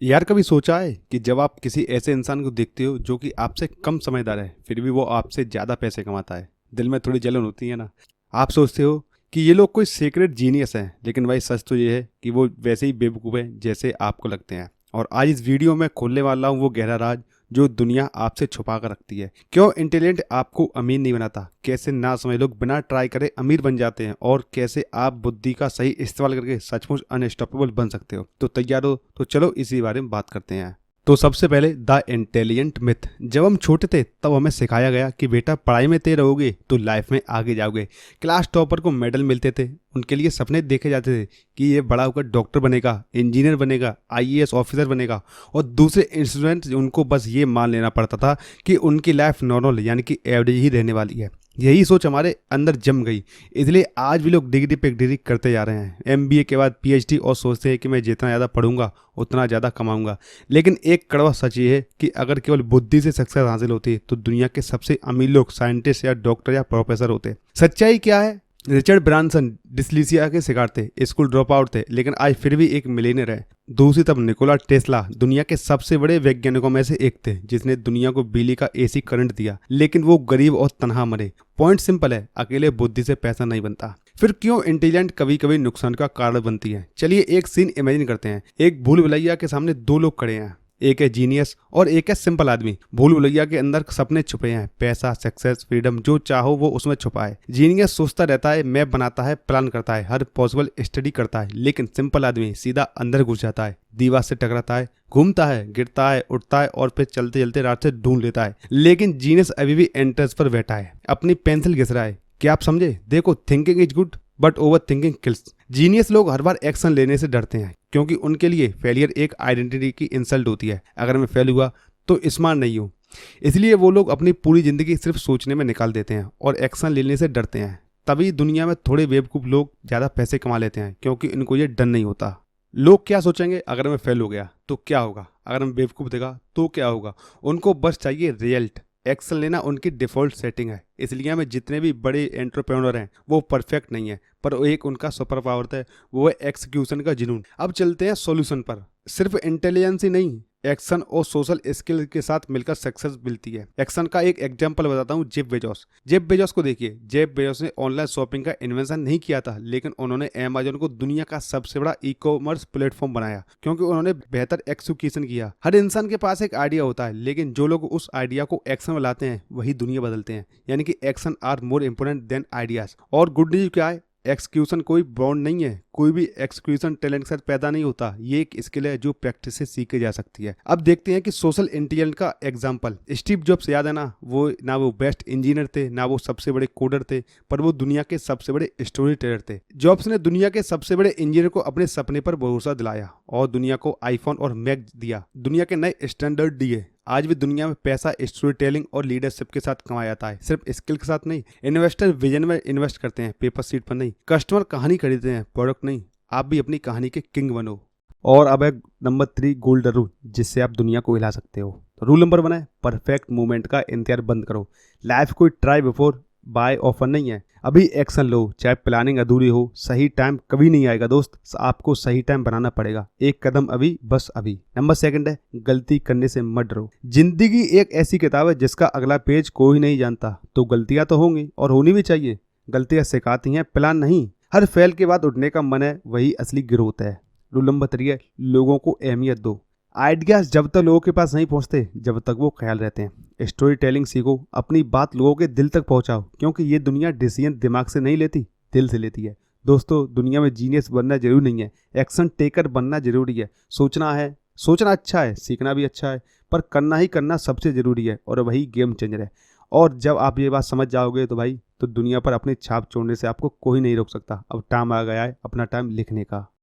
यार कभी सोचा है कि जब आप किसी ऐसे इंसान को देखते हो जो कि आपसे कम समझदार है फिर भी वो आपसे ज़्यादा पैसे कमाता है, दिल में थोड़ी जलन होती है ना। आप सोचते हो कि ये लोग कोई सीक्रेट जीनियस है, लेकिन भाई सच तो ये है कि वो वैसे ही बेवकूफ़ है जैसे आपको लगते हैं। और आज इस वीडियो में खोलने वाला हूँ वो गहरा राज जो दुनिया आपसे छुपा कर रखती है। क्यों इंटेलिजेंट आपको अमीर नहीं बनाता, कैसे ना समझ लोग बिना ट्राई करे अमीर बन जाते हैं, और कैसे आप बुद्धि का सही इस्तेमाल करके सचमुच अनस्टॉपेबल बन सकते हो। तो तैयार हो तो चलो इसी बारे में बात करते हैं। तो सबसे पहले द इंटेलिजेंट मिथ। जब हम छोटे थे तब हमें सिखाया गया कि बेटा पढ़ाई में तेज रहोगे तो लाइफ में आगे जाओगे। क्लास टॉपर को मेडल मिलते थे, उनके लिए सपने देखे जाते थे कि ये बड़ा होकर डॉक्टर बनेगा, इंजीनियर बनेगा, आईएएस ऑफिसर बनेगा। और दूसरे स्टूडेंट उनको बस ये मान लेना पड़ता था कि उनकी लाइफ नॉर्मल यानी कि एवरेज ही रहने वाली है। यही सोच हमारे अंदर जम गई, इसलिए आज भी लोग डिग्री पे डिग्री करते जा रहे हैं, एमबीए के बाद पीएचडी, और सोचते हैं कि मैं जितना ज़्यादा पढ़ूंगा उतना ज़्यादा कमाऊंगा। लेकिन एक कड़वा सच ये है कि अगर केवल बुद्धि से सक्सेस हासिल होती तो दुनिया के सबसे अमीर लोग साइंटिस्ट या डॉक्टर या प्रोफेसर होते। सच्चाई क्या है? रिचर्ड ब्रांसन डिस्लीसिया के शिकार थे, स्कूल ड्रॉप आउट थे, लेकिन आज फिर भी एक मिलियनर है। दूसरी तरफ निकोला टेस्ला दुनिया के सबसे बड़े वैज्ञानिकों में से एक थे, जिसने दुनिया को बिजली का एसी करंट दिया, लेकिन वो गरीब और तनहा मरे। पॉइंट सिंपल है, अकेले बुद्धि से पैसा नहीं बनता। फिर क्यों इंटेलिजेंट कभी कभी नुकसान का कारण बनती है? चलिए एक सीन इमेजिन करते हैं। एक भूल भुलैया के सामने दो लोग खड़े हैं, एक है जीनियस और एक है सिंपल आदमी। भूल भुलैया के अंदर सपने छुपे हैं, पैसा, सक्सेस, फ्रीडम, जो चाहो वो उसमें छुपा है। जीनियस सोचता रहता है, मैप बनाता है, प्लान करता है, हर पॉसिबल स्टडी करता है। लेकिन सिंपल आदमी सीधा अंदर घुस जाता है, दीवार से टकराता है, घूमता है, गिरता है, उठता है, और फिर चलते चलते रात से ढूंढ लेता है। लेकिन जीनियस अभी भी एंट्रेंस पर बैठा है, अपनी पेंसिल घिस रहा है। क्या आप समझे? देखो, thinking is good but over thinking kills. Genius लोग हर बार एक्शन लेने से डरते हैं, क्योंकि उनके लिए फेलियर एक आइडेंटिटी की इंसल्ट होती है। अगर मैं फेल हुआ तो स्मार्ट नहीं हूँ, इसलिए वो लोग अपनी पूरी जिंदगी सिर्फ सोचने में निकाल देते हैं और एक्शन लेने से डरते हैं। तभी दुनिया में थोड़े बेवकूफ़ लोग ज़्यादा पैसे कमा लेते हैं, क्योंकि इनको ये डर नहीं होता। लोग क्या सोचेंगे अगर मैं फेल हो गया तो क्या होगा, अगर मैं बेवकूफ़ देगा तो क्या होगा। उनको बस चाहिए रिजल्ट। एक्शन लेना उनकी डिफ़ॉल्ट सेटिंग है। इसलिए में जितने भी बड़े एंटरप्रेन्योर हैं वो परफेक्ट नहीं है, पर एक उनका सुपर पावर है, वो है एक्सिक्यूशन का जुनून। अब चलते हैं सॉल्यूशन पर। सिर्फ इंटेलिजेंस ही नहीं, एक्शन और सोशल स्किल के साथ मिलकर सक्सेस मिलती है। एक्शन का एक एग्जांपल बताता हूँ, जेफ बेजोस। जेफ बेजोस को देखिए, जेफ बेजोस ने ऑनलाइन शॉपिंग का इन्वेंशन नहीं किया था, लेकिन उन्होंने अमेजोन को दुनिया का सबसे बड़ा ई कॉमर्स प्लेटफॉर्म बनाया, क्योंकि उन्होंने बेहतर एक्सिक्यूशन किया। हर इंसान के पास एक आइडिया होता है, लेकिन जो लोग उस आइडिया को एक्शन में लाते हैं वही दुनिया बदलते हैं। यानी कि action are more important than ideas. और गुड न्यूज क्या है? एक्सक्यूशन कोई बॉन्ड नहीं है, कोई भी एक्सक्यूशन टैलेंट के साथ पैदा नहीं होता। ये एक स्किल है जो प्रैक्टिस से सीखी जा सकती है। अब देखते हैं कि सोशल इंटेलिजेंस का एग्जांपल। स्टीव जॉब्स, याद है ना वो बेस्ट इंजीनियर थे, ना वो सबसे बड़े कोडर थे, पर वो दुनिया के सबसे बड़े स्टोरी टेलर थे। जॉब्स ने दुनिया के सबसे बड़े इंजीनियर को अपने सपने पर भरोसा दिलाया और दुनिया को आईफोन और मैक दिया, दुनिया के नए स्टैंडर्ड दिए। आज भी दुनिया में पैसा स्टोरी टेलिंग और लीडरशिप के साथ कमाया जाता है, सिर्फ स्किल के साथ नहीं। इन्वेस्टर विजन में इन्वेस्ट करते हैं, पेपर सीट पर नहीं। कस्टमर कहानी खरीदते हैं, प्रोडक्ट नहीं। आप भी अपनी कहानी के किंग बनो। और अब है नंबर 3 गोल्डन रूल, जिससे आप दुनिया को हिला सकते हो। तो रूल नंबर 1 है, परफेक्ट मूवमेंट का इंतजार बंद करो। लाइफ कोई ट्राई बिफोर बाय ऑफर नहीं है। अभी एक्शन लो, चाहे प्लानिंग अधूरी हो। सही टाइम कभी नहीं आएगा दोस्त, आपको सही टाइम बनाना पड़ेगा। एक कदम अभी, बस अभी। नंबर 2 है, गलती करने से मत डरो। जिंदगी एक ऐसी किताब है जिसका अगला पेज कोई नहीं जानता, तो गलतियां तो होंगी और होनी भी चाहिए। गलतियां सिखाती हैं, प्लान नहीं। हर फेल के बाद उठने का मन है, वही असली ग्रोथ है। रूल नंबर 3 है, लोगों को अहमियत दो। आइडियाज जब तक लोगों के पास नहीं पहुंचते, जब तक वो ख्याल रहते हैं। स्टोरी टेलिंग सीखो, अपनी बात लोगों के दिल तक पहुंचाओ, क्योंकि ये दुनिया डिसीजन दिमाग से नहीं लेती, दिल से लेती है। दोस्तों, दुनिया में जीनियस बनना जरूरी नहीं है, एक्शन टेकर बनना जरूरी है। सोचना अच्छा है, सीखना भी अच्छा है, पर करना ही करना सबसे जरूरी है, और वही गेम चेंजर है। और जब आप ये बात समझ जाओगे तो भाई, तो दुनिया पर अपनी छाप छोड़ने से आपको कोई नहीं रोक सकता। अब टाइम आ गया है अपना टाइम लिखने का।